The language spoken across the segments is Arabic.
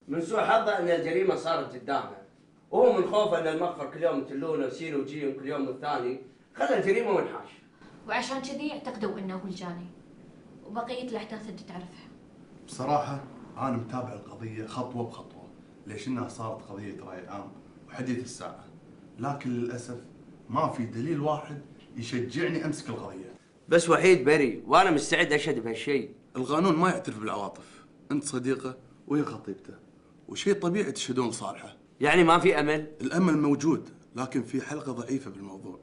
من سوء حظه ان الجريمه صارت قدامه، وهو من خوفه ان المخفر كل يوم يتلونه ويصيروا وجيهم كل يوم والثاني خلى الجريمه وانحاش. وعشان كذي اعتقدوا انه هو الجاني، وبقيه الاحداث انت تعرفها. بصراحه انا متابع القضيه خطوه بخطوه، ليش انها صارت قضيه راي عام وحديث الساعه، لكن للاسف ما في دليل واحد يشجعني امسك القضيه. بس وحيد بري وانا مستعد اشهد بهالشيء. القانون ما يعترف بالعواطف، انت صديقه وهي خطيبته، وشيء طبيعي تشهدون لصالحه. يعني ما في امل؟ الامل موجود، لكن في حلقه ضعيفه بالموضوع،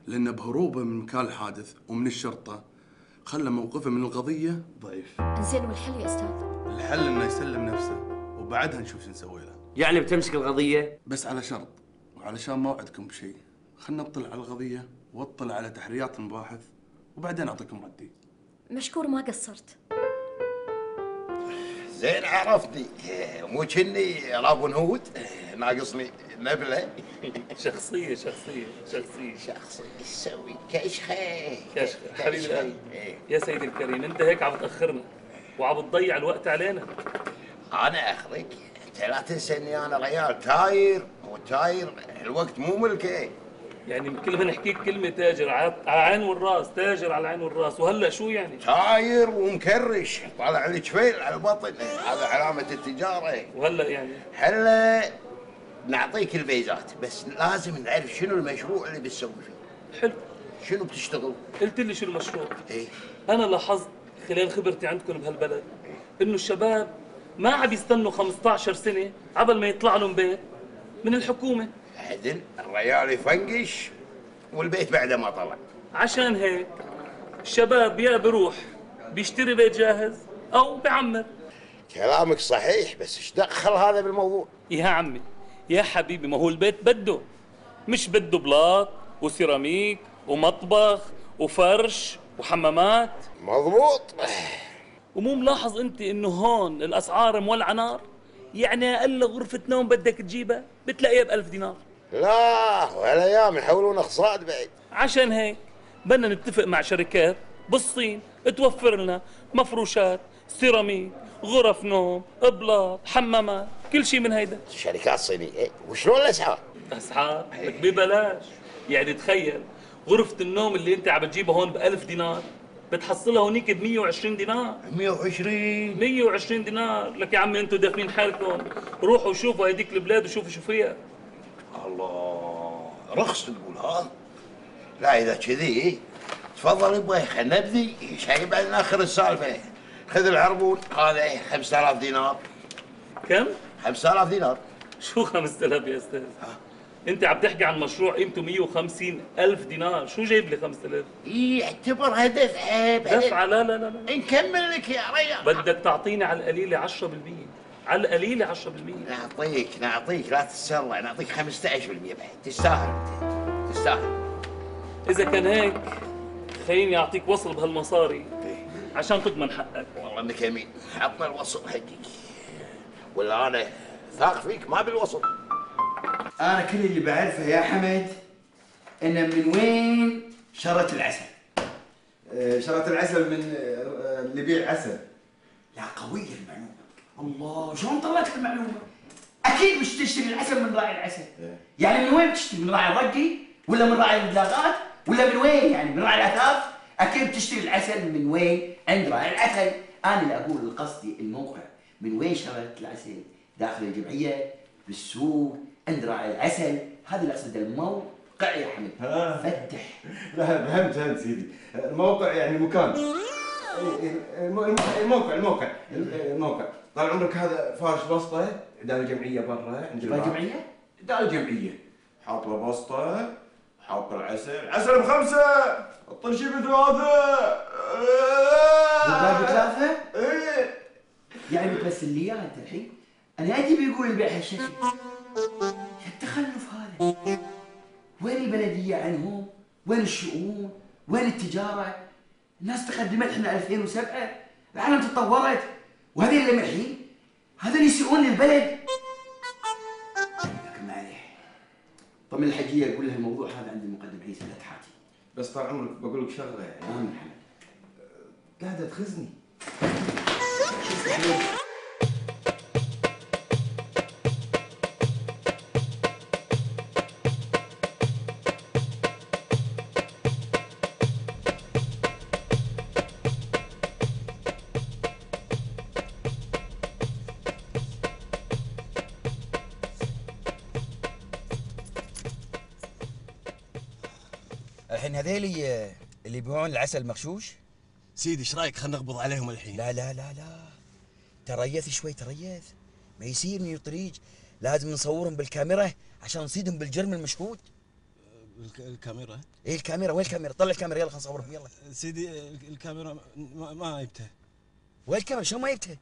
لان بهروبه من مكان الحادث ومن الشرطه خلى موقفه من القضيه ضعيف. انزين والحل يا استاذ؟ الحل انه يسلم نفسه وبعدها نشوف شو نسوي له. يعني بتمسك القضيه؟ بس على شرط، وعلشان ما اوعدكم بشيء، خلنا نطلع على القضيه واطلع على تحريات المباحث وبعدين اعطيكم ردي. مشكور ما قصرت. زين عرفتني، مو كني رابن هود ناقصني نبله. شخصية ايش تسوي؟ كشخه حبيبي القلب. يا سيدي الكريم، انت هيك عم تاخرنا وعم تضيع الوقت علينا. انا اخرك، انت لا تنسى اني انا ريال تاير، والتاير الوقت مو ملكي. يعني كل ما نحكيك كلمة تاجر على عين والراس، تاجر على عين والراس، وهلا شو يعني؟ تاير ومكرش طالع لي جفيل على البطن، هذا علامة التجارة. وهلا يعني؟ هلا نعطيك البيزات، بس لازم نعرف شنو المشروع اللي بتسوي فيه. حلو. شنو بتشتغل؟ قلت لي شو المشروع؟ ايه؟ أنا لاحظت خلال خبرتي عندكم بهالبلد إنه الشباب ما عم يستنوا 15 سنة قبل ما يطلع لهم بيت من الحكومة. عدل الريال يفنقش والبيت بعده ما طلع. عشان هيك الشباب يا بروح بيشتري بيت جاهز أو بعمر. كلامك صحيح، بس ايش دخل هذا بالموضوع؟ يا عمي يا حبيبي، ما هو البيت بده، مش بده بلاط وسيراميك ومطبخ وفرش وحمامات. مضبوط. ومو ملاحظ انت انه هون الاسعار مولعه نار؟ يعني اقل غرفه نوم بدك تجيبها بتلاقيها ب1000 دينار. لا وهالايام يحولون اقساط بعد. عشان هيك بدنا نتفق مع شركات بالصين توفر لنا مفروشات، سيراميك، غرف نوم، بلاط، حمامات، كل شيء من هيدا. شركات صينيه، وشلون الاسعار؟ اسعار لك ببلاش. يعني تخيل غرفة النوم اللي انت عم تجيبها هون ب1000 دينار بتحصلها هونيك ب120 دينار. 120 دينار. لك يا عمي انتوا دافين حالكم، روحوا شوفوا هيديك البلاد وشوفوا شو فيها. الله رخص تقول ها؟ لا اذا كذي تفضل ابوي خلينا نبذي شيء بعد اخر السالفه. خذ العربون هذا 5000 دينار. كم؟ 5000 دينار. شو 5000 يا استاذ؟ انت عم تحكي عن مشروع قيمته 150,000 دينار، شو جايب لي 5000؟ اعتبرها دفعه. دفعه؟ لا لا لا لا، نكمل لك يا ريال. بدك تعطيني على القليله 10%، على القليله 10%. نعطيك لا تتسرع، نعطيك 15% بعد. تستاهل تستاهل. اذا كان هيك خليني اعطيك وصل بهالمصاري عشان تضمن حقك. والله انك امين، عطنا الوصل حقك ولا انا ثاق فيك ما بالوصل. انا كل اللي بعرفه يا حمد ان من وين شرت العسل. شرت العسل من اللي يبيع عسل. لا قوية المعلومة. الله شلون طلعت المعلومة؟ اكيد مش تشتري العسل من راعي العسل. يعني من وين بتشتري؟ من راعي الرقي ولا من راعي البلاغات ولا من وين؟ يعني من راعي الاثاث؟ اكيد بتشتري العسل من وين؟ عند راعي العسل. انا اللي اقول قصدي الموقع، من وين شرت العسل؟ داخل الجمعية، بالسوق، عند راعي العسل. هذا اللي اقصده، الموقع يا حمد. فتح. لا فهمت سيدي، الموقع يعني مكان. الموقع طال عمرك هذا فارش بسطه عدال الجمعيه برا عند الجمعيه؟ عدال الجمعيه حاط له بسطه، حاط العسل، عسل ب5، الطرشي ب3. ب3؟ ايه. يعني بتمثل لي اياه انت الحين؟ انا ادري بيقول البيع هالشكل. يا التخلف هذا. وين البلديه عنهم؟ وين الشؤون؟ وين التجاره؟ الناس تقدمت احنا 2007، العالم تطورت، وهذول اللي الحين هذول يسيئون للبلد. لكن ما عليه. طمن الحجيه قول لها الموضوع هذا عند المقدم عيسى لا تحاتي. بس طال عمرك بقول لك شغله يعني. من حمد. قاعده تخزني. شوف حمد. الحين هذيلي اللي يبيعون العسل مغشوش. سيدي ايش رايك خلينا نقبض عليهم الحين؟ لا لا لا لا، تريث شوي تريث، ما يصير من الطريق، لازم نصورهم بالكاميرا عشان نصيدهم بالجرم المشهود. الكاميرا؟ ايه الكاميرا، وين الكاميرا؟ طلع الكاميرا يلا خلينا نصورهم يلا. سيدي الكاميرا ما جبتها. وين الكاميرا؟ شو ما جبتها؟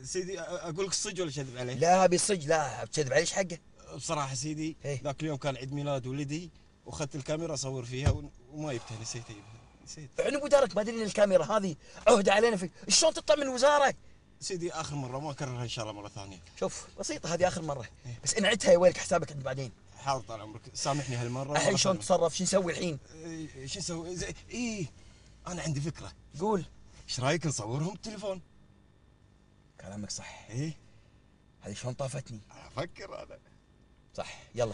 سيدي اقول لك الصج ولا كذب عليه؟ لا بالصج، لا بتكذب عليه، ايش حقه؟ بصراحه سيدي إيه؟ ذاك اليوم كان عيد ميلاد ولدي واخذت الكاميرا اصور فيها وما جبتها، نسيت اجيبها، نسيت. عن ابو دارك ما ادري ان الكاميرا هذه عهده علينا في شلون تطلع من الوزاره؟ سيدي اخر مره ما اكررها ان شاء الله مره ثانيه. شوف بسيطه هذه اخر مره، بس ان عدتها يا ويلك حسابك عند بعدين. حاضر طال عمرك، سامحني هالمره. الحين شلون تتصرف؟ شو نسوي الحين؟ شو نسوي؟ ايه انا عندي فكره. قول. ايش رايك نصورهم بالتليفون؟ كلامك صح. ايه هذه شلون طافتني؟ افكر انا. صح يلا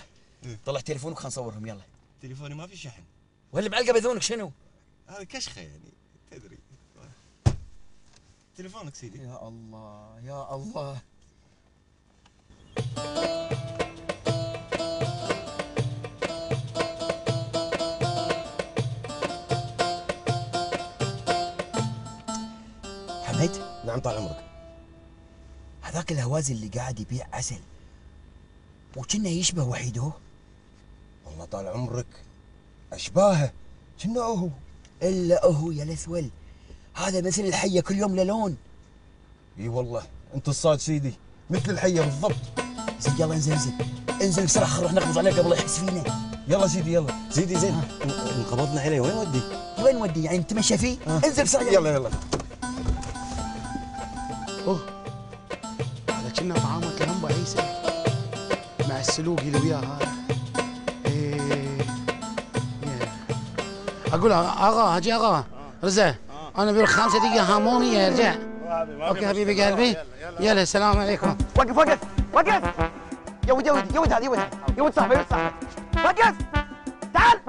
طلع تليفونك خلينا نصورهم يلا. تليفوني ما في شحن. ولا معلقه باذونك شنو؟ هذا كشخه يعني تدري. تليفونك سيدي. يا الله يا الله. حميد. نعم طال عمرك. هذاك الهوازي اللي قاعد يبيع عسل وكنا يشبه وحيده. والله طال عمرك اشباهه كنا هو. الا هو يا الاثول، هذا مثل الحيه كل يوم له لون. اي والله انت الصاد سيدي مثل الحيه بالضبط. زين يلا انزل انزل انزل بسرعه خلينا نروح نقبض عليه قبل لا يحس فينا. يلا سيدي يلا سيدي زين. انقبضنا عليه وين ودي؟ وين ودي يعني نتمشى فيه؟ انزل بسرعه يلا يلا. اوه هذا كنا طعامة الهمبا عيسى مع السلوقي اللي وياه هذا. ايه اقول اغا هجي اغا رزا انا ابي 5 دقيقة هامونية ارجع. اوكي حبيبي قلبي يلا السلام عليكم. وقف وقف وقف يا ود يا ود يا ود هذا يا ود يا ود صاحبي يا ود صاحبي وقف تعال.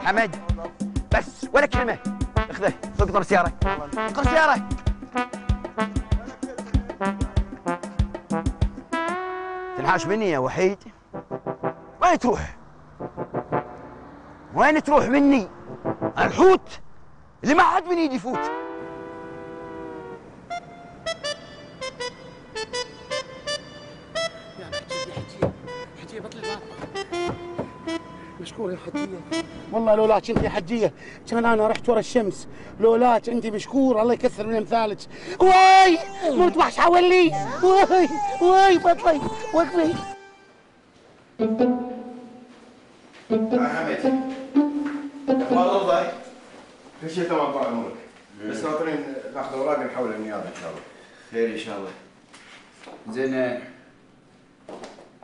حمد بس ولا كلمة، اخذه اقطر السيارة اقطر السيارة. تنحاش مني يا وحيد؟ وين تروح؟ وين تروح مني؟ الحوت اللي ما حد من يدي يفوت. حجية بطل الباب. مشكور يا حجية. والله لولاك انت يا حجية كان انا رحت ورا الشمس، لولاك انت مشكور الله يكثر من امثالك. واي موت وحش حولي. واي واي بطلي وقفي. حميد اخبار رضاي؟ كل شيء تمام طال عمرك، بس ناطرين ناخذ اوراق نحولها النيابه ان شاء الله. خير ان شاء الله. زين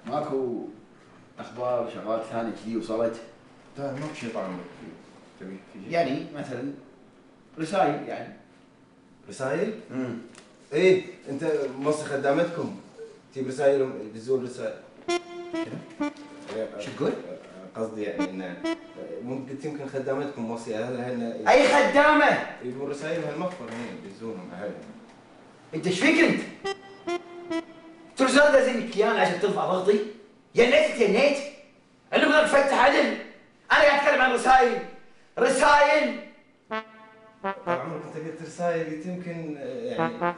ماكو اخبار شغلات ثانيه كذي وصلت؟ لا ماكو شيء طال عمرك. تبي في شيء؟ يعني مثلا رسائل يعني. رسائل؟ ايه انت موصي خدامتكم تجيب رسائل يدزون رسائل. شو تقول؟ قصدي يعني ان ممكن يمكن خدامتكم موصيه اهلها اي خدامه؟ يجيبون رسائل هالمخفر هنا يدزونهم اهلهم. انت ايش فيك انت؟ ترسل دازين كيان عشان ترفع ضغطي؟ يا نيت يا نيت؟ انه بدك تفتح عدل؟ انا قاعد اتكلم عن رسائل رسائل. طال عمرك انت قلت رسائل قلت يمكن يعني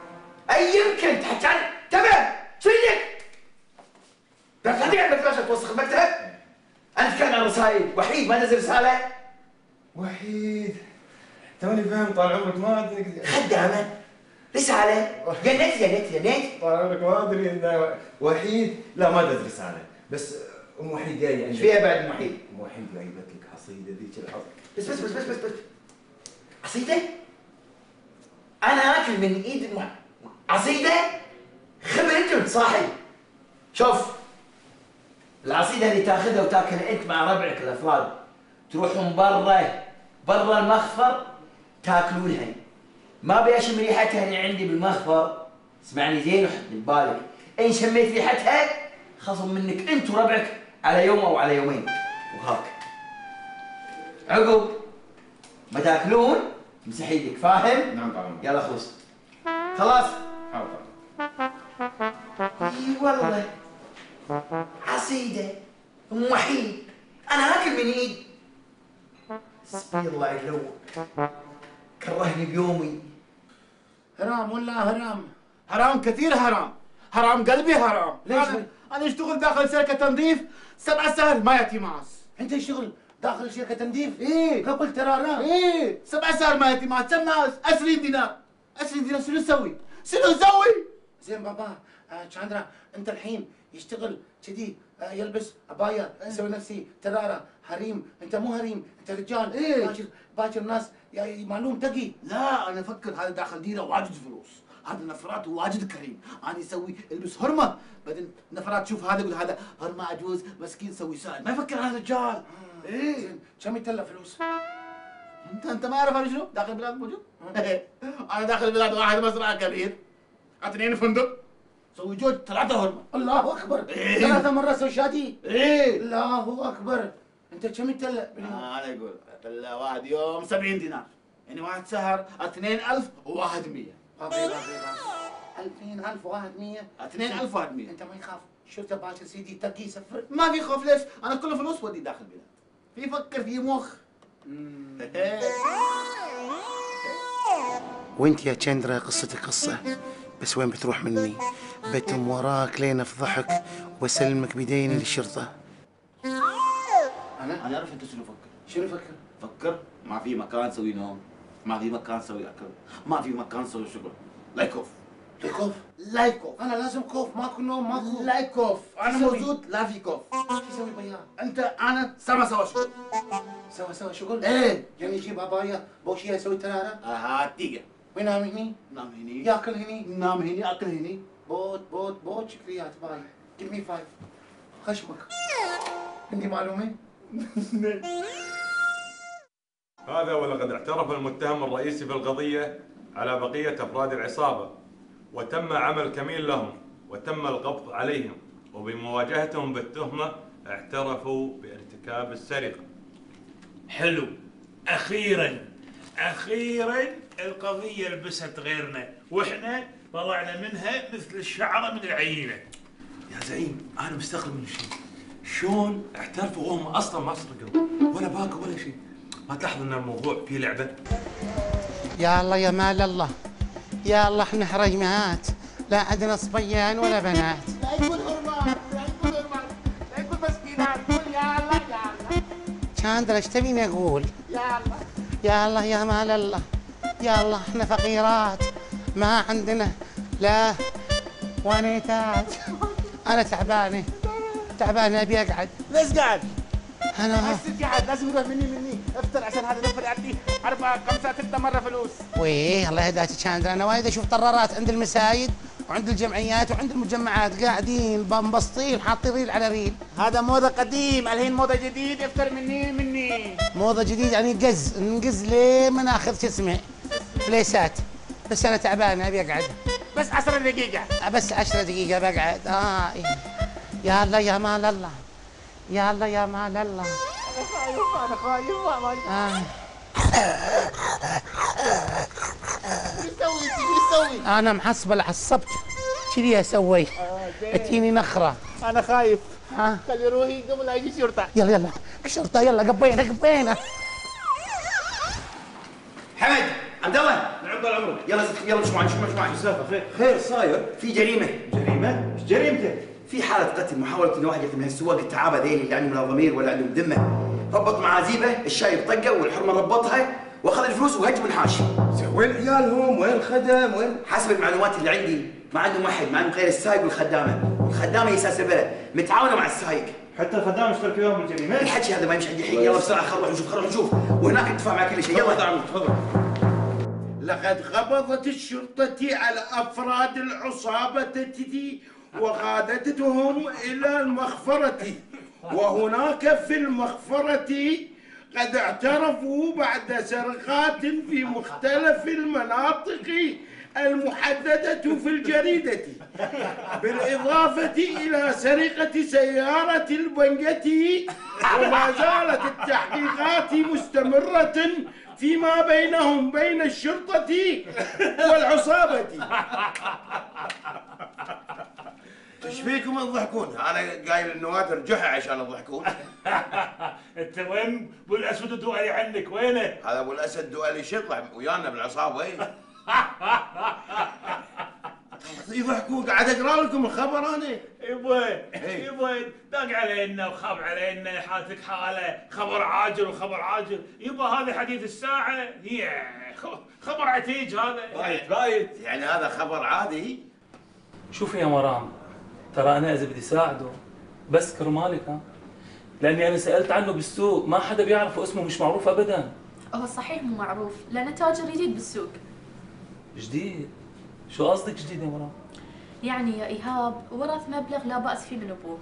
اي يمكن تحكي عن تمام شو يدك؟ بدك تخليك عند المكتب توسخ المكتب؟ انا اتكلم عن رسائل، وحيد ما نزل رساله؟ وحيد توني فاهم طال عمرك ما ادري. خدامه رساله يا نيت يا نيت يا نيت. طال عمرك ما ادري ان وحيد لا ما ادري رساله بس ام وحيد جايه ايش فيها بعد ام وحيد؟ ام وحيد جايبت لك حصيده ذيك الحصيده. بس عصيده؟ انا اكل من ايد عصيده؟ خبر انت وتصاحي. شوف العصيده اللي تاخذها وتاكلها انت مع ربعك الافراد، تروحون برا المخفر تاكلونها. ما ابي اشم ريحتها اللي عندي بالمخفر. اسمعني زين وحط ببالك، ان شميت ريحتها خصم منك انت وربعك على يوم او على يومين وهاك. عقب ما تاكلون امسح يدك، فاهم؟ نعم طال عمرك. يلا خلص. خلاص حاضر. اي والله عصيده ام وحيد انا اكل من ايد. حسبي الله يلوك كرهني بيومي. حرام والله حرام، حرام كثير حرام، حرام قلبي حرام. ليش؟ أنا أشتغل داخل شركة تنظيف 7 سهل ما يأتي معاص. أنت تشتغل داخل شركة تنظيف؟ إيه قبل ترارة؟ إيه 7 سهل ما يأتي معاص، كم ناس؟ 20 دينار. 20 دينار شنو تسوي؟ شنو تسوي؟ زين بابا تشاندرا أنت الحين يشتغل كذي يلبس عباية يسوي نفسي ترارة حريم، أنت مو حريم أنت رجال. إيه باكر ناس معلوم تقي. لا أنا أفكر هذا داخل ديره واجد فلوس، هذا نفرات واجد كريم، انا يسوي البس هرمه، بعدين نفرات تشوف هذا يقول هذا هرمه عجوز مسكين سوي سائل، ما يفكر هذا الرجال. ايه كم يتلف فلوس؟ انت ما اعرف انا شنو؟ داخل البلاد موجود؟ انا داخل البلاد واحد مزرعه كبير، 2 فندق، سوي جوج 3 هرمه. الله اكبر. إيه؟ 3 مرات سوي شادي؟ ايه الله اكبر. انت كم يتلف؟ انا اقول واحد يوم 70 دينار، يعني واحد سهر 2100. 2100 2100 انت ما يخاف شفت باكر سيدي تقي يسفر؟ ما في خوف. ليش؟ انا كل فلوس ودي داخل البلاد، في فكر في مخ. وانت يا تشاندرا قصتك قصه، بس وين بتروح مني؟ بتم وراك لين افضحك واسلمك بيديني للشرطه. انا اعرف انت شنو فكر. شنو فكر؟ فكر ما في مكان نسوي نوم، ما في مكان نسوي اكل، ما في مكان نسوي شغل. لايكوف لايكوف لايكوف. انا لازم كوف، ماكو نوم ماكو لايكوف. انا موجود لا في كوف. شو يسوي بيان؟ انت انا سوا شغل. سوا شغل؟ ايه يعني يجيب عبايه بوشيه يسوي تراره؟ دقيقه. وينام هني؟ نام هني. ياكل هني؟ نام هني اكل هني. بوت شكريات باي. جيب مي 5 خشمك. عندي معلومه؟ هذا ولقد اعترف المتهم الرئيسي في القضية على بقية أفراد العصابة، وتم عمل كمين لهم وتم القبض عليهم، وبمواجهتهم بالتهمة اعترفوا بارتكاب السرقة. حلو، أخيراً القضية لبست غيرنا، وإحنا طلعنا منها مثل الشعرة من العينة. يا زعيم أنا مستغرب من شيء، شلون اعترفوا وهم أصلاً ما سرقوا ولا باكوا ولا شيء؟ ما تلاحظ ان الموضوع فيه لعبه؟ يا الله يا مال الله، يا الله احنا حريمات، لا عندنا صبيان ولا بنات. لا يقول حرمات، لا يقول حرمات، لا يقول مسكينات، قول يا الله يا الله. شاندرا ايش تبيني اقول؟ يا الله يا الله يا مال الله، يا الله احنا فقيرات ما عندنا لا ونيتات. انا تعبانه ابي اقعد. ليش قاعد؟ انا حسيت قاعد لازم يروح مني افطر عشان هذا النفر يعطي 4 5 6 مرة فلوس. ويه الله يهداك شاندرا، انا وايد اشوف طرارات عند المسايد وعند الجمعيات وعند المجمعات قاعدين مبسطين حاطين ريل على ريل. هذا موضة قديم، الحين موضة جديد. افطر مني موضة جديد يعني نقز ليه ما ناخذ شو اسمه فليسات. بس انا تعبان ابي اقعد بس 10 دقيقة. بس 10 دقيقة بقعد. يا الله يا مال الله، يا الله يا مال الله. انا خايف شو تسوي؟ انا محصبل عصبت كذي اسوي. اتيني نخره. انا خايف. خلي روحي قبل لا يجي شرطه. يلا الشرطه يلا قبينا. حمد عبد الله نعم طال عمرك. يلا شو معي خير صاير في جريمه. ايش جريمته؟ في حالة قتل، محاولة ان واحد من هالسواق التعابة ذيل اللي عندهم لا ضمير ولا عندهم ذمة، ربط معازيبه، الشايب طقه والحرمة ربطها واخذ الفلوس وهجم الحاش. وين عيالهم؟ وين الخدم؟ وين؟ حسب المعلومات اللي عندي ما عندهم احد، ما عندهم غير السايق والخدامة هي اساس البلد، متعاونة مع السايق. حتى الخدام اشترك وياهم بالجريمة؟ الحكي هذا ما يمشي عندي الحين. يلا بسرعة خلوا نشوف وهناك اتفاق مع كل شيء. يلا تفضل. لقد قبضت الشرطة على أفراد العصابة وقادتهم إلى المخفرة، وهناك في المخفرة قد اعترفوا بعد سرقات في مختلف المناطق المحددة في الجريدة، بالإضافة إلى سرقة سيارة البنجة. وما زالت التحقيقات مستمرة فيما بينهم بين الشرطة والعصابة. ايش فيكم تضحكون؟ انا قايل النوادر جحا عشان تضحكون. انت وين ابو الاسود الدؤلي عنك وينه؟ هذا ابو الاسد الدؤلي شطح ويانا بالعصابه. اي يضحكون. قاعد اقرا لكم الخبر انا. يبا داق علينا وخاب علينا، حالتك حاله، خبر عاجل وخبر عاجل. يبا هذا حديث الساعه، هي خبر عتيج هذا. بايت يعني هذا خبر عادي. شوفي يا مرام، ترى انا اذا بدي ساعده بس كرمالك، ها، لاني انا سالت عنه بالسوق ما حدا بيعرفه، اسمه مش معروف ابدا. هو صحيح مو معروف لانه تاجر جديد بالسوق. جديد؟ شو قصدك جديد يا مرام؟ يعني يا ايهاب ورث مبلغ لا باس فيه من ابوه،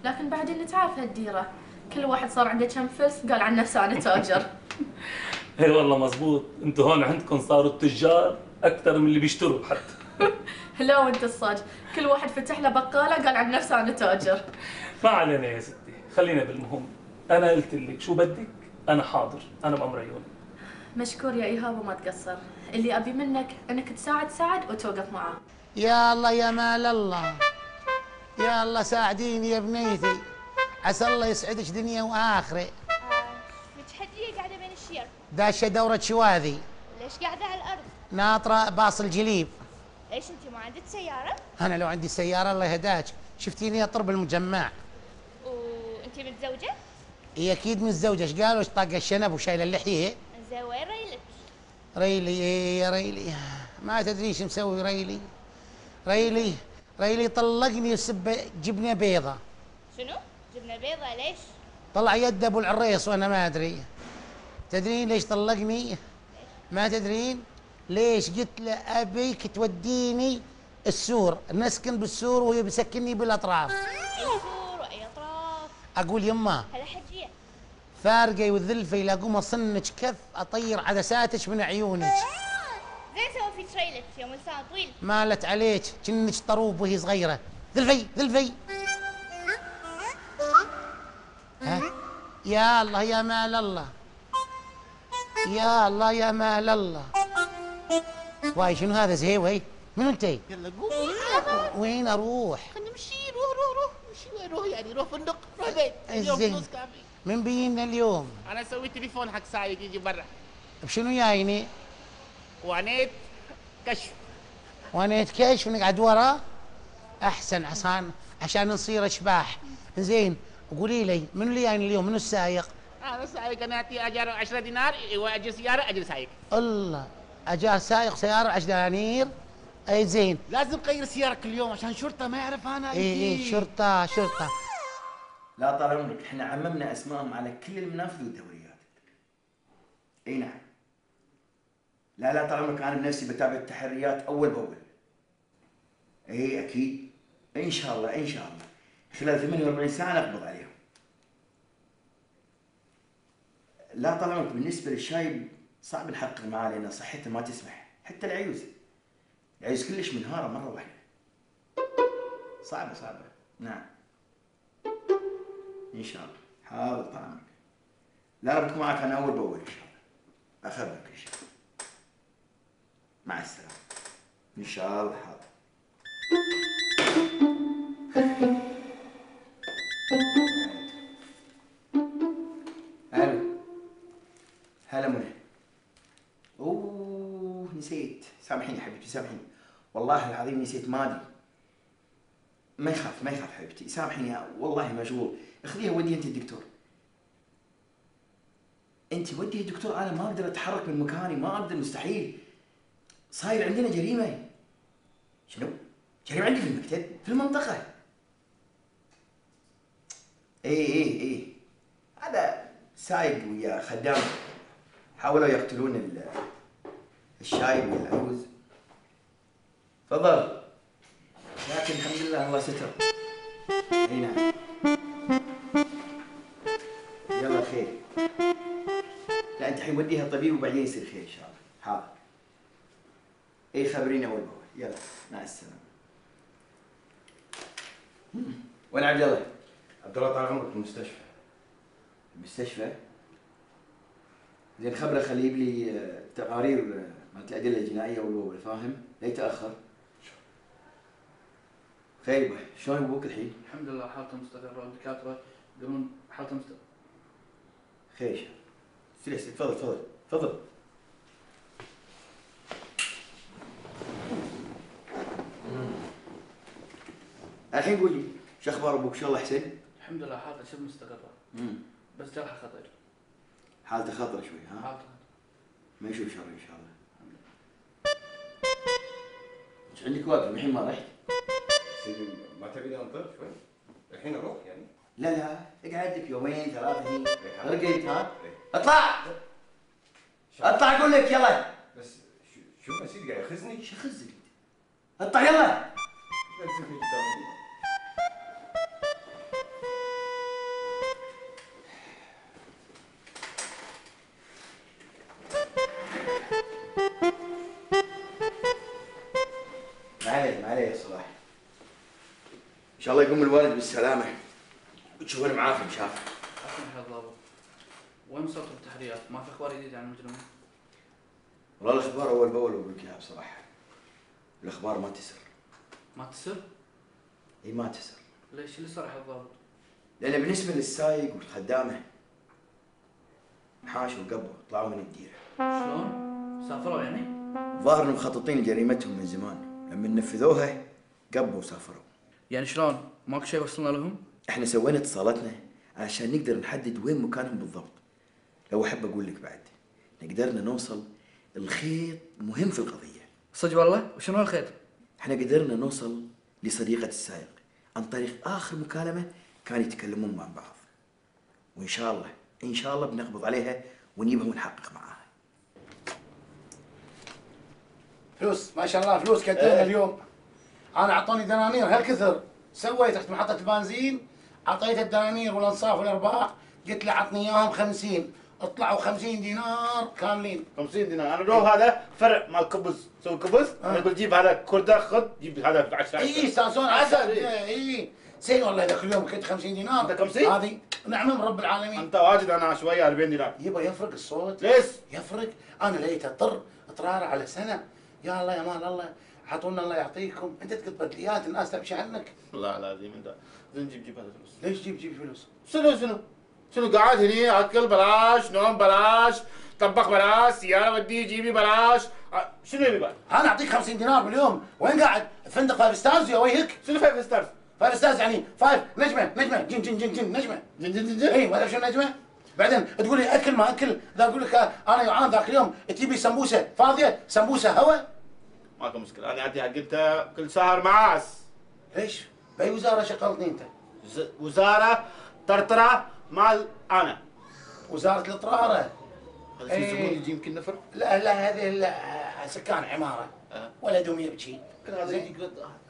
لكن بعدين تعرف هالديره كل واحد صار عنده كم فلس قال عن نفسه انا تاجر. اي والله مزبوط، انتوا هون عندكم صاروا التجار اكثر من اللي بيشتروا حتى. لا وانت الصاج كل واحد فتح له بقاله قال عن نفسه انا تاجر. ما علينا يا ستي، خلينا بالمهم. انا قلت لك شو بدك، انا حاضر، انا بأمر عيوني. مشكور يا ايهاب وما تقصر، اللي ابي منك انك تساعد سعد وتوقف معاه. يا الله يا مال الله، يا الله ساعديني يا بنيتي، عسى الله يسعدك دنيا واخره. متحدية قاعدة بين الشير. داشه دوره شواذي. ليش قاعدة على الأرض؟ ناطره باص الجليب. ليش أنت ما عندك سيارة؟ انا لو عندي سياره الله يهداك شفتيني اطرب المجمع. وأنت متزوجة؟ هي اكيد متزوجه، ايش قالوا؟ ايش طاقه الشنب وشايله اللحيه. زين وين ريلك؟ ريلي ايه يا ريلي، ما تدري ايش مسوي ريلي. ريلي طلقني وسب جبنه بيضه. شنو؟ جبنة بيضة ليش؟ طلع يد ابو العريس وانا ما ادري. تدرين ليش طلقني؟ ما تدرين؟ ليش؟ قلت له ابيك توديني السور، نسكن بالسور وهي بسكنني بالاطراف. أي سور وأي أطراف؟ اقول يمه هلا حجية. فارقه وذلفه لا اقوم اصنك كف اطير عدساتك من عيونك. زين سوى في تريلك يوم لسان طويل. مالت عليك كنك طروب وهي صغيره. ذلفي. ها؟ يا الله يا مال الله، يا الله يا مال الله. واي شنو هذا زهيوي؟ منو انتي؟ يلا قومي. وين اروح؟ خلينا نمشي. روح مشي. وين روح يعني؟ روح فندق، روح بيت. اليوم زين. فلوس كافي. من بينا اليوم؟ انا اسوي تليفون حق سايق يجي برا. بشنو جايني؟ وانيت كشف. وانيت كشف نقعد ورا؟ احسن عشان نصير اشباح. زين قولي لي منو اللي جايني اليوم؟ منو السايق؟ انا سايق، انا اعطيه اجار 10 دينار واجر سياره اجر سايق. الله، اجار سايق سياره 10 دنانير. اي زين. لازم غير السياره كل يوم عشان شرطه ما يعرف انا. اي شرطه. لا طال عمرك احنا عممنا اسمائهم على كل المنافذ والدوريات. اي نعم. لا طال عمرك انا بنفسي بتابع التحريات اول باول. اي اكيد ان شاء الله خلال 48 ساعه نقبض عليهم. لا طال عمرك بالنسبه للشايب صعب نحقق معاه لان صحته ما تسمح، حتى العيوز كلش منهاره مره واحده. صعبه نعم. ان شاء الله حاضر طال عمرك. لا بكون معك انا اول باول ان شاء الله. اخبرك ان شاء الله. مع السلامه. ان شاء الله حاضر. هلا منى. اوه نسيت، سامحيني حبيبتي سامحيني، والله العظيم نسيت مالي. ما يخاف حبيبتي، سامحيني والله مشغول. خذيها وديها انت الدكتور. انت وديها الدكتور، انا ما اقدر اتحرك من مكاني، ما اقدر، مستحيل. صاير عندنا جريمه. شنو؟ جريمه عندي في المكتب في المنطقه. ايه هذا سايق ويا خدام حاولوا يقتلون الشايب والعجوز. تفضل. لكن الحمد لله الله ستر. اي نعم. يلا خير. لا انت الحين وديها الطبيب وبعدين يصير خير ان شاء الله. حاضر. اي خبرينا اول باول. يلا مع السلامه. وين عبد الله؟ عبد الله طال عمرك في المستشفى. المستشفى؟ زين خبره خليه يجيب لي تقارير مالت الادله الجنائيه اول باول، فاهم؟ لا يتاخر. خيبه، شلون ابوك الحين؟ الحمد لله حالته مستقرة، والدكاترة يقولون حالته مستقرة. خير. سليس تفضل تفضل تفضل. الحين قول لي شو اخبار ابوك؟ شو الله حسين؟ الحمد لله حالته شبه مستقرة. بس جرح خطر. حالته خطره شوي ها؟ حالته ما يشوف شر ان شاء الله. ايش عندك واقف الحين ما رحت؟ سيدي ما تبيني انطر شوي؟ الحين اروح يعني؟ لا لا اقعد لك يومين ثلاثة هني رقيت ها؟ اطلع! اطلع اقول لك يلا! بس شوف يا سيدي قاعد يخزني؟ شو يخزك؟ اطلع يلا! ما عليه يا صلاح. ان شاء الله يقوم الوالد بالسلامة وتشوفون معافي مشافي. أسمح الضابط. وين وصلتوا بالتحريات؟ ما في اخبار جديدة عن المجرمين؟ والله الاخبار اول باول اقول لك اياها بصراحة. الاخبار ما تسر. ما تسر؟ اي ما تسر. ليش اللي صرح الضابط؟ لان بالنسبة للسايق والخدامة حاشوا وقبوا طلعوا من الديرة. شلون؟ سافروا يعني؟ ظاهر انهم مخططين لجريمتهم من زمان، لما نفذوها قبوا وسافروا. يعني شلون؟ ماكو شيء وصلنا لهم؟ احنا سوينا اتصالاتنا عشان نقدر نحدد وين مكانهم بالضبط. لو احب اقول لك بعد قدرنا نوصل الخيط مهم في القضية. صدق والله؟ وشنو الخيط؟ احنا قدرنا نوصل لصديقة السائق عن طريق اخر مكالمة كانوا يتكلمون مع بعض. وان شاء الله بنقبض عليها ونجيبها ونحقق معاها. فلوس ما شاء الله فلوس كدينا اليوم. انا اعطوني دنانير هالكثر، سويت رحت محطة البنزين اعطيته الدنانير والانصاف والارباح، قلت له عطني اياهم 50، طلعوا 50 دينار كاملين. 50 دينار. انا لو هذا فرع مال كبز، سوي كبز، انا اقول جيب هذا كرده خذ، جيب هذا بعد ساعه. اي سانسون عسل. اي زين والله ذاك اليوم كنت 50 دينار. انت 50؟ هذه نعم رب العالمين. انت واجد، انا شويه 40 دينار. يبا يفرق الصوت. ليش؟ يفرق. انا لقيت اطرار على سنه. يا الله يا مال الله، اعطونا الله يعطيكم، انت تقط بدليات الناس تمشي عنك. والله العظيم انت زين جيب هذا الفلوس. ليش جيب فلوس؟ شنو قاعد هني اكل بلاش، نوم بلاش، طبخ بلاش، سياره ودي جيبي بلاش، شنو يبي بعد؟ انا اعطيك 50 دينار باليوم، وين قاعد؟ فندق فايف ستارز يا ويهك. شنو فايف ستارز؟ فايف ستارز يعني فايف نجمه جن نجمه. جن اي ما تعرف شنو نجمه؟ بعدين تقول لي اكل ما اكل، ذا اقول لك انا جوعان ذاك اليوم تجيبي سمبوسه فاضيه، سمبوسه هوا. ماكو مشكله، انا اعطيها قلت كل شهر معاس. ليش؟ باي وزاره شغلتني انت؟ وزاره طرطره مال انا. وزاره الطراره. هذا في زبون يجي يمكن نفر؟ لا هذه سكان عماره. ولدهم يبكي. زين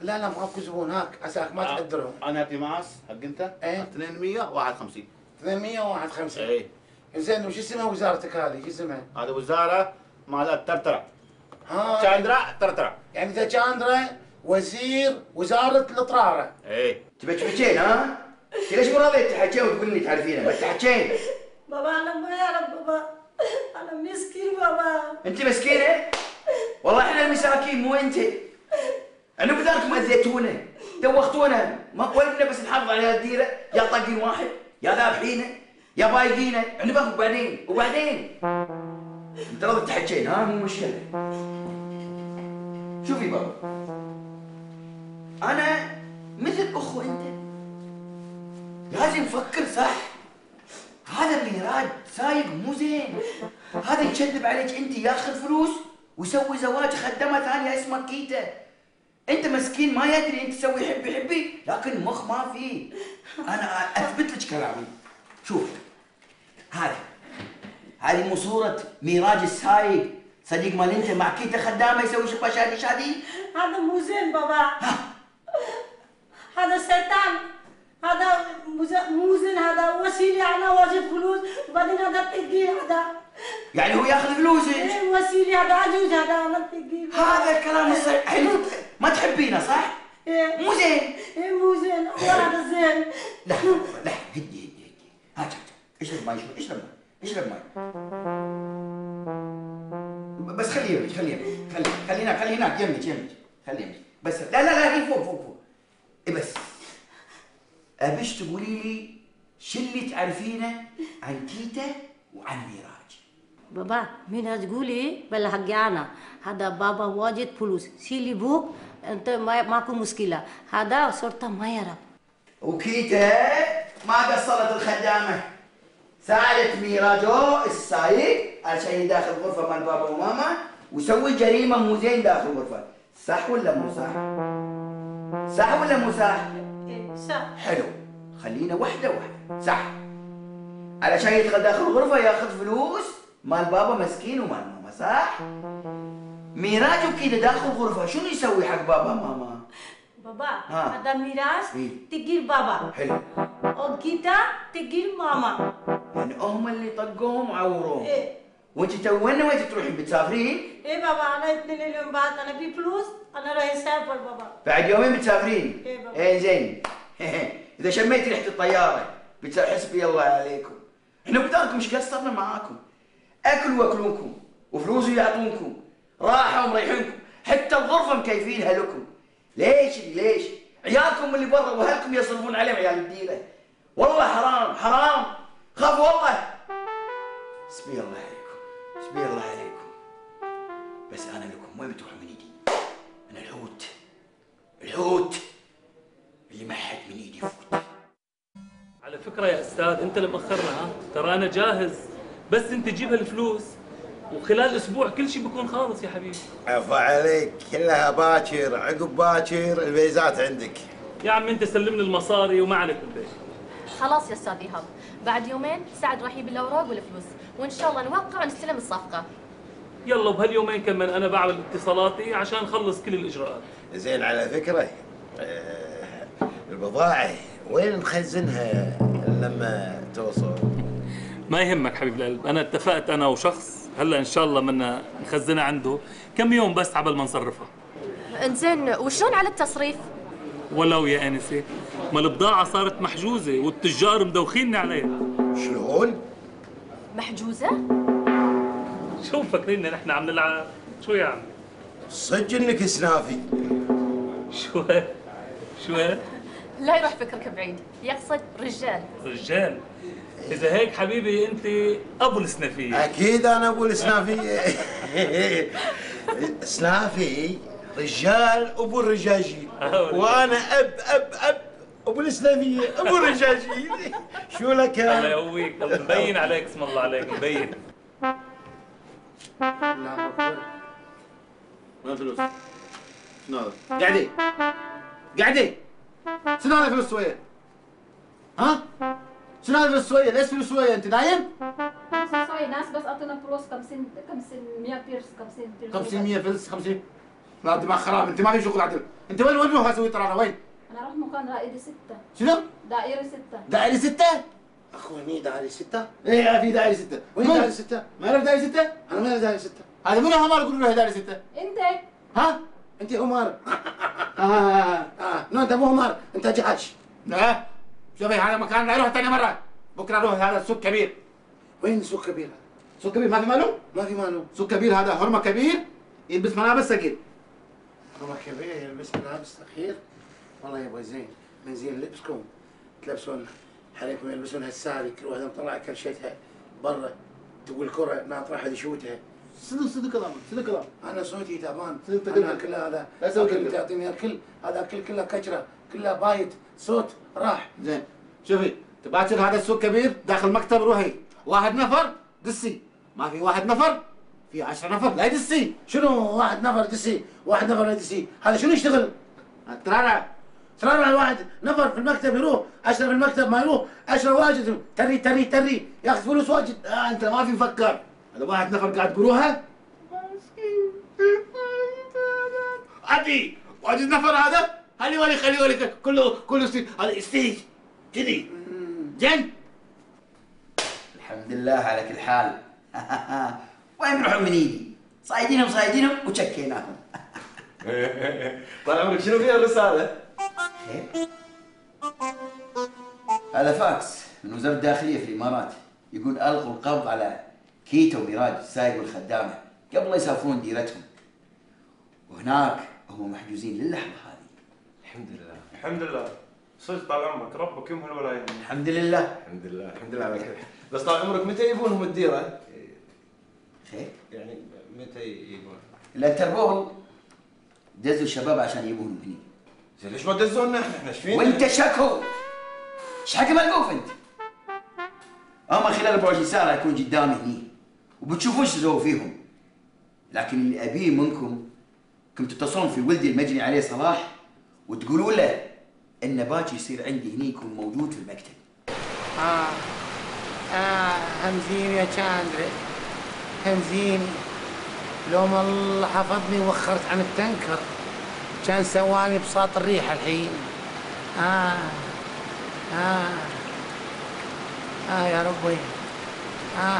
لا ماكو زبون هاك عساك ما تقدرهم. انا اعطي معاس حق انت؟ ايه 251. 251. ايه زين وش اسمها وزارتك هذه؟ شو اسمها؟ هذا وزاره مال الطرطره. تشاندرا طرطره. يعني انت تشاندرا وزير وزاره الطراره. ايه تبكين ها؟ ليش مو راضي تحكين وتقول لي تعرفينه؟ بس تحكين. بابا انا ما يعرف بابا، انا مسكين بابا. انت مسكينه؟ والله احنا المساكين مو انت. انا بذلكم اذيتونا، دوختونا، ولنا بس نحافظ على الديره، يا طاقين واحد، يا ذابحينه، يا بايقينه، احنا باخذ وبعدين. انت راضي تحكين ها؟ مو مشكله. شوفي بابا، انا مثل اخو انت، لازم نفكر صح. هذا ميراج سايق مو زين، هذا يكذب عليك انت، ياخذ فلوس ويسوي زواج خدامه ثانيه اسمها كيتا. انت مسكين ما يدري، انت تسوي حبي لكن مخ ما فيه. انا اثبت لك كلامي. شوف هذه مو صورة ميراج السايق صديق مال انت مع كيتا خدامه يسوي شبه شادي. هذا مو زين بابا. هذا شيطان، هذا مو زين، هذا وسيله انا واجد فلوس وبعدين هذا تقي هذا. يعني هو ياخذ فلوسك؟ ايه وسيله، هذا عجوز، هذا انا تقي. هذا الكلام الصحيح. ما تحبينه صح؟ ايه مو زين. ايه مو زين، هذا زين. لا هدي هات اشرب ماي شوي، اشرب ماي. بس خليه هناك يمك خليه بس. لا هي فوق. بس ابيش تقولي لي شو اللي تعرفينه عن كيتا وعن ميراج. بابا ميراج قولي بلا حقي انا، هذا بابا واجد فلوس، سيلي بوك انت ماكو مشكله، هذا صورته ما يرى. وكيتا ما قصرت الخدامه، ساعدت ميراجو السايق عشان يداخل غرفه مال بابا وماما ويسوي جريمه مو زين داخل غرفه، صح ولا مو صح؟ صح ولا مو صح؟ صح. حلو، خلينا واحده واحده، صح. علشان يدخل داخل الغرفه ياخذ فلوس مال بابا مسكين ومال ماما، صح؟ ميراج وكذا داخل الغرفه شنو يسوي حق بابا وماما؟ بابا هذا ميراج تقيل بابا. حلو. وكيتا تقيل ماما. يعني هم اللي طقوهم وعوروهم. وانت تونا وين تروحين بتسافرين؟ ايه بابا انا 2 اليوم بعد انا في فلوس انا رايح اسافر بابا. بعد يومين بتسافرين؟ ايه بابا. ايه زين. اذا شميت ريحه الطياره حسبي الله عليكم. احنا بداركم ايش قصرنا معاكم؟ اكلوا واكلونكم وفلوس يعطونكم، راحه ومريحينكم، حتى الغرفه مكيفينها لكم. ليش؟ عيالكم اللي برا واهلكم يصرفون عليهم عيال الديله. والله حرام حرام، خاف والله. حسبي الله عليكم، حسبي الله عليكم. بس انا لكم وين بتروحوا من ايدي؟ انا الحوت اللي ما حد من ايدي يفوت. على فكرة يا أستاذ أنت اللي مأخرنا، ها؟ ترى أنا جاهز، بس أنت جيب هالفلوس وخلال أسبوع كل شيء بيكون خالص يا حبيبي. عفا عليك، كلها باكر عقب باكر الفيزات عندك. يا عم أنت سلمني المصاري وما عليك بالبيت. خلاص يا استاذ ايهاب، بعد يومين سعد راح يجيب الاوراق والفلوس، وان شاء الله نوقع ونستلم الصفقه. يلا بهاليومين كمان انا بعمل اتصالاتي عشان اخلص كل الاجراءات. زين، على فكرة البضاعة وين نخزنها لما توصل؟ ما يهمك حبيب القلب، انا اتفقت انا وشخص هلا ان شاء الله بدنا نخزنها عنده كم يوم بس عبال ما نصرفها. انزين وشلون على التصريف؟ ولو يا انسه ما البضاعة صارت محجوزة والتجار مدوخيني عليها. شلون؟ محجوزة؟ شو مفكرين نحن عم نلعب؟ شو يا عم؟ صدق انك سنافي. شو لا يروح فكرك بعيد، يقصد رجال. إذا هيك حبيبي أنت أبو السنافية. أكيد أنا أبو السنافية. سنافي رجال أبو الرجاجيل، وأنا أب أبو السنافية أبو الرجاجيل. شو لك الله يقويك، مبين عليك اسم الله عليك مبين. الله أكبر. وين الفلوس؟ شنو هذا؟ قعدي شنو هذا فلوس سوية؟ ها؟ شنو هذا فلوس سوية؟ ليش فلوس سوية؟ أنت نايم؟ سوي ناس بس أعطونا فلوس 50 100 بيرس 500 فلس 50. لا دماغ خراب، أنت ما في شغل عدل. أنت وين روح أسوي ترى وين؟ أنا رحت مكان دائرة 6. شنو؟ دائرة 6. أخواني دائرة 6؟ إيه في دائرة 6. وين دائرة 6؟ ما أعرف دائرة 6؟ أنا ما أعرف دائرة 6. هذا منو همار يقول له دائرة 6؟ أنت. ها؟ أنت همار. نو أنت مو همار، أنت جحش. لا شوفي هذا مكان لا يروح ثاني مرة. بكرة أروح هذا سوق كبير. وين سوق كبير؟ سوق كبير ما في ماله؟ ما في ماله. سوق كبير هذا هرمة كبير يلبس ملابس ثقيل. هرمة كبير يلبس ملابس ثقيل؟ والله يبغى زين، من زين لبسكم تلبسون حريمكم يلبسون هالساري، كل واحدة مطلعة كرشتها برا، تقول كرة ناطرة أحد يشوتها. صدق كلام، أنا صوتي تعبان، أنا كله هذا، الكل تعطيني الكل، هذا الكل كله كشرة، كله بايت، صوت راح. زين، شوفي، تباشر هذا السوق كبير، داخل مكتب روحي، واحد نفر دسي، ما في واحد نفر، في 10 نفر لا يدسي. شنو واحد نفر دسي؟ واحد نفر لا يدسي، هذا شنو يشتغل؟ ترى الواحد نفر في المكتب يروح، 10 في المكتب ما يروح، 10 واجد تري ياخذ فلوس واجد. انت ما في مفكر، هذا واحد نفر قاعد تقولوها؟ عادي واجد نفر هذا، خلي كله هذا ستيج كذي. زين؟ الحمد لله على كل حال. وين بيروحون من ايدي؟ صايدينهم وشكيناهم. طال عمرك شنو فيها الرسالة؟ خير؟ هذا فاكس من وزارة الداخلية في الإمارات، يقول ألغوا القبض على كيتا وميراج السايق والخدامة قبل لا يسافرون ديرتهم، وهناك هم محجوزين للحظة هذه. الحمد لله. الحمد لله. صدق طال عمرك، ربك يمهل ولا يهمل. الحمد لله. الحمد لله الحمد لله على كل حال. بس طال عمرك متى يبونهم الديره؟ خير؟ يعني متى يبون؟ الانتربول دزوا الشباب عشان يجيبونهم هني. زين ليش ما دزونا احنا؟ ايش فينا؟ وانت شكو؟ ايش حق ملقوف انت؟ اما خلال 24 ساعه راح يكون قدامي هني وبتشوفون ايش سووا فيهم. لكن اللي ابيه منكم كنتوا تتصلون في ولدي المجني عليه صلاح وتقولوا له ان باكر يصير عندي هني يكون موجود في المكتب. همزيني يا شاندري، همزيني. لو ما الله حفظني ووخرت عن التنكر كان سواني بساط الريح الحين. يا ربي.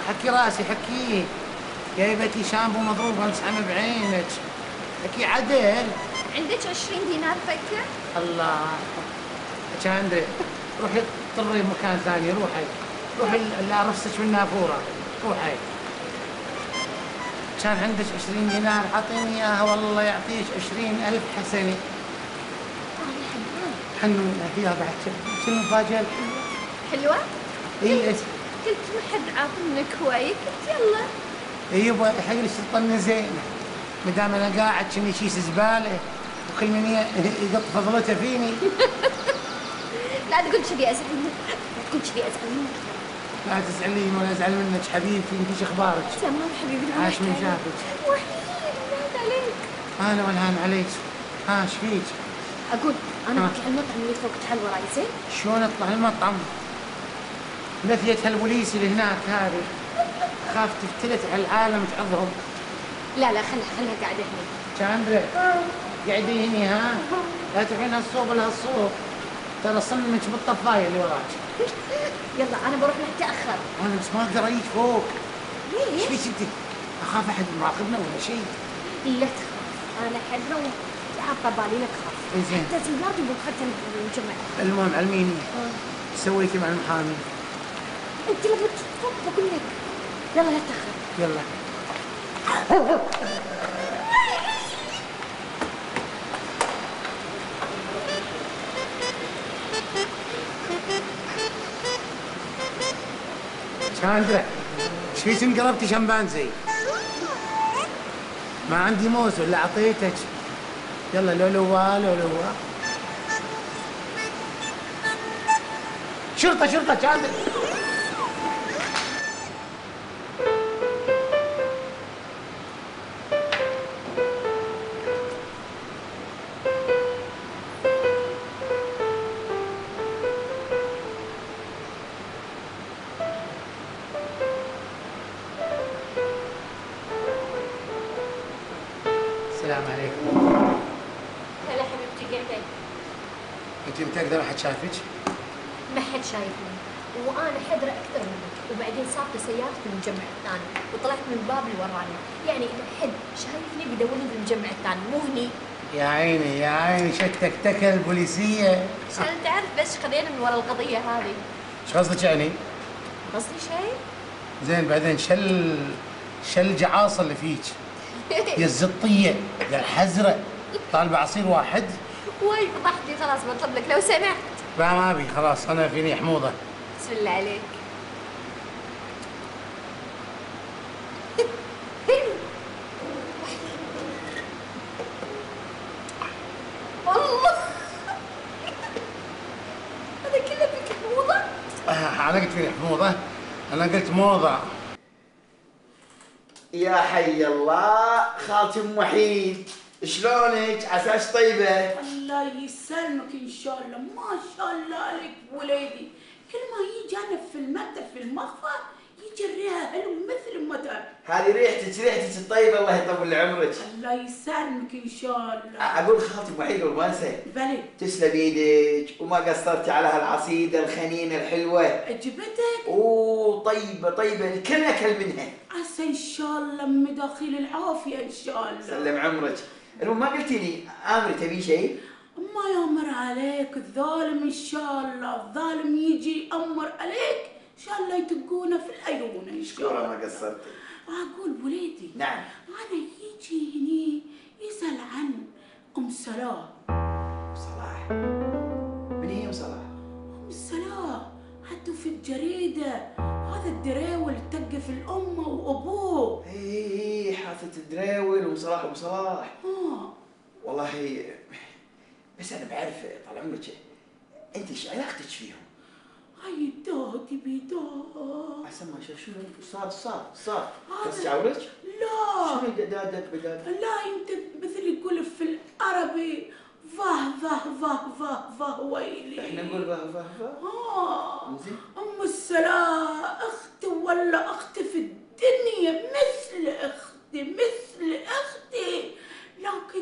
حكي راسي حكيه. جايبتي شامبو مضروب امسحمه بعينك. حكي عدل. عندك 20 دينار فكه؟ الله. شاندري روحي اضطري بمكان ثاني، روحي اللي عرفتك من نافوره، روحي. كان عندك 20 دينار اعطيني اياها والله يعطيك 20,000 حسنه. حنون فيها بعد شنو المفاجأة الحلوة؟ حلوة؟ اي قلت ما حد عاطني كويس، قلت يلا. يبا حق لي الطنه زينه، ما دام انا قاعد كني شيس زباله وكل من يقط فضلته فيني. لا تقول كذي ازعل منك، لا تقول كذي ازعل منك. لا تزعلين ولا ازعل منك حبيبتي، انت ايش اخبارك؟ تمام حبيبي. عاش من شافك. وحيد نهد عليك. انا والهان عليك. ايش فيك؟ اقول انا بطلع المطعم اللي فوق، تعال وراي زين؟ شلون اطلع المطعم؟ نفية هالبوليس اللي هناك هذه خاف تفتلت على العالم تعضهم. لا خلها قاعده هنا. شاندرا قاعدي هني ها؟ لا تروحين هالصوب ولا هالصوب، ترى صممك بالطفايه اللي وراك. يلا انا بروح نتاخر. انا بس ما اقدر اجيك فوق. ليش؟ ايش فيك انت؟ اخاف احد مراقبنا ولا شيء. لا تخاف، انا حدنا وحاطه بالي لا تخاف. زين. حتى سيارتي بوقتها نجمع. المهم علميني ايش سويتي مع المحامي؟ انت لما تفوق بقول لك. يلا لا تاخر. يلا. شاندرا ايش فيك انقلبتي شمبانزي؟ ما عندي موز ولا اعطيتك؟ يلا لولوا. شرطة شاندرا. السلام عليكم. هلا حبيبتي كيفك؟ انت متأكدة ما حد شافك؟ ما حد شايفني، وانا حذرة اكثر منك، وبعدين صارت سيارتي في المجمع الثاني وطلعت من الباب اللي وراني، يعني اذا حد شايفني بيدورني في المجمع الثاني مو هني. يا عيني شكتك البوليسية. عشان تعرف بس خذينا من ورا القضية هذه. ايش قصدك يعني؟ قصدي شيء؟ زين بعدين شل الجعاصة اللي فيك؟ يا الزطية يا الحزرة، طالبة عصير واحد؟ واي فضحتني، خلاص بطلب لك لو سمحت. لا ما ابي، خلاص انا فيني حموضة. بسم الله عليك. والله هذا كله فيك حموضة؟ انا قلت فيني حموضة؟ انا قلت موضة. يا حي الله خالتي ام وحيد، شلونك؟ عساش طيبه؟ الله يسلمك ان شاء الله، ما شاء الله عليك وليدي، كل ما يجي انا في المكتب في المخفى يجي الريحه حلو مثل المطر. هذه ريحتك الطيبه، الله يطول عمرك. الله يسلمك ان شاء الله. اقول خالتي ام وحيد ما انسى. بلي. تسلم ايدك وما قصرتي على هالعصيده الخنينه الحلوه. عجبتك؟ اوه طيبه الكل اكل منها. عسى ان شاء الله مداخيل العافيه ان شاء الله. سلم عمرك. المهم ما قلتي لي امري تبي شيء؟ ما يامر عليك الظالم ان شاء الله، الظالم يجي يامر عليك ان شاء الله يتقونه في العيون ان شاء الله. ما قصرتي. اقول وليدي. نعم. انا يجي هني يسال عن ام سلام. صلاح من هي ام صلاح؟ ام صلاح حطوا في الجريده هذا الدراول تقف الام وابوه. اي حاطط الدراول وام صلاح وام صلاح. والله بس انا بعرف طال عمرك انت ايش علاقتك فيهم؟ هاي دادي بيداد. اسمع شنو صار بس تعورك؟ لا شنو دادك بداد؟ لا انت مثل يقول في العربي فاه ويلي. احنا نقول فاه زين. ام السلام اختي ولا اختي في الدنيا مثل اختي لكن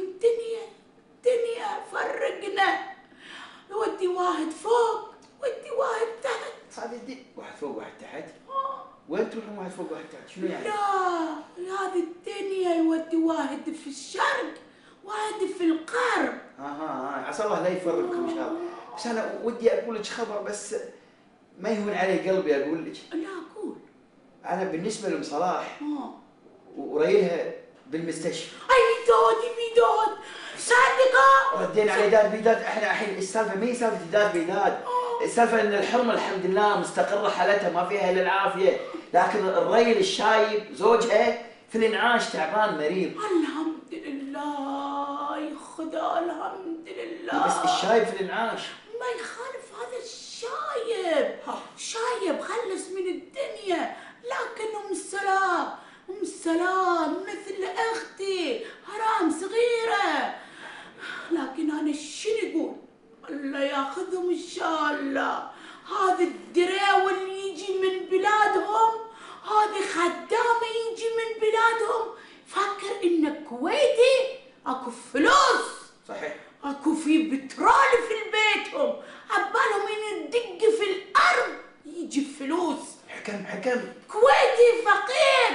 دنيا فرقنا. ودي واحد فوق ودي واحد تحت. هذه دي واحد فوق واحد تحت. وين تروحون واحد فوق واحد تحت؟ شنو يعني؟ لا هذه الدنيا يودي واحد في الشرق واحد في الغرب. عسى الله لا يفرقكم ان شاء الله. بس انا ودي اقول لك خبر بس ما يهون علي قلبي اقول لك. لا قول. انا بالنسبه لام صلاح وريلها بالمستشفى. اي دادي بيداد صادقه. ردينا على داد بيداد. احنا الحين السالفه ما هي سالفه داد بيداد، السالفه ان الحرمه الحمد لله مستقره حالتها ما فيها الا العافيه، لكن الريل الشايب زوجها في الانعاش تعبان مريض. الحمد لله يا خدا الحمد لله. بس الشايب في الانعاش. ما يخالف هذا الشايب خلص من الدنيا، لكن ام السلام مثل اختي حرام صغيره. لكن انا شنو اقول؟ الله ياخذهم ان شاء الله. هذا الدراوي اللي يجي من بلادهم، هذه خدامه يجي من بلادهم، فكر ان كويتي اكو فلوس. صحيح. اكو في بترول في بيتهم، عبالهم يدق في الارض يجي فلوس. حكم كويتي فقير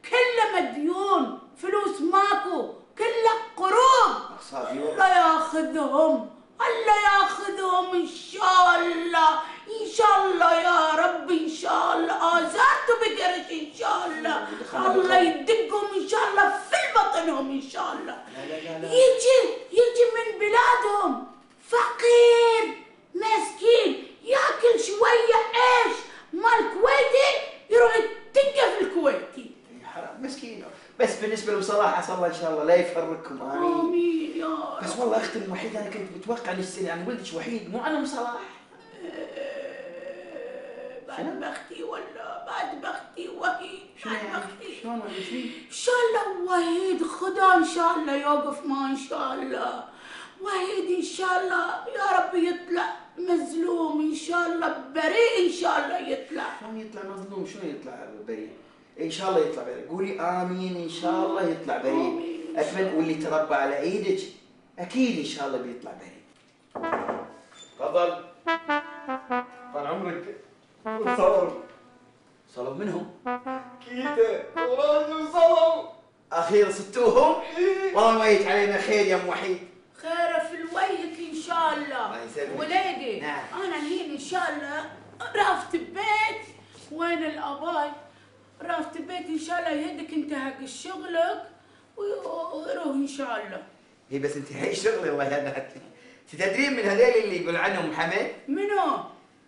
كله مديون، فلوس ماكو كله قروض. الله ياخذهم ان شاء الله يا رب ان شاء الله. ازارته بقرش ان شاء الله. الله يدقهم ان شاء الله في بطنهم ان شاء الله. يجي من بلادهم فقير مسكين ياكل شويه عيش مال كويتي يروح يتنقى في الكويتي. حرام مسكين. بس بالنسبه لام صلاح عسى الله ان شاء الله لا يفرقكم. امين يا رب. بس والله اختي الوحيده انا كنت متوقع ان يعني ولدك وحيد مو انا ام صلاح. بعد بختي ولا بعد بختي وحيد. شلون وحيد؟ ان شاء الله وحيد خدا ان شاء الله يوقف ما ان شاء الله. وحيد ان شاء الله يا رب يطلع مظلوم ان شاء الله بريء ان شاء الله يطلع. شلون يطلع مظلوم؟ شلون يطلع بريء؟ ان شاء الله يطلع بريء. قولي امين ان شاء الله يطلع بريء. اتمنى واللي تربى على ايدك اكيد ان شاء الله بيطلع بريء. تفضل. طال عمرك. صلوا منهم؟ كيته وراني وصلوا. اخيرا صدتوهم؟ والله ويت علينا خير يا ام وحيد. خير في الوجهك ان شاء الله. الله يسلمك. وليدي نعم. انا الحين ان شاء الله رافت ببيت. وين الاباي؟ رافت ببيت ان شاء الله يهدك انت حق شغلك ويروح ان شاء الله. هي بس انت هاي شغلي الله يهديك. تدرين من هذيل اللي يقول عنهم حمد؟ منو؟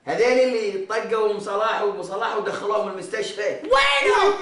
هذيل اللي طقوا ام صلاح وابو صلاح ودخلوهم المستشفى. وينهم؟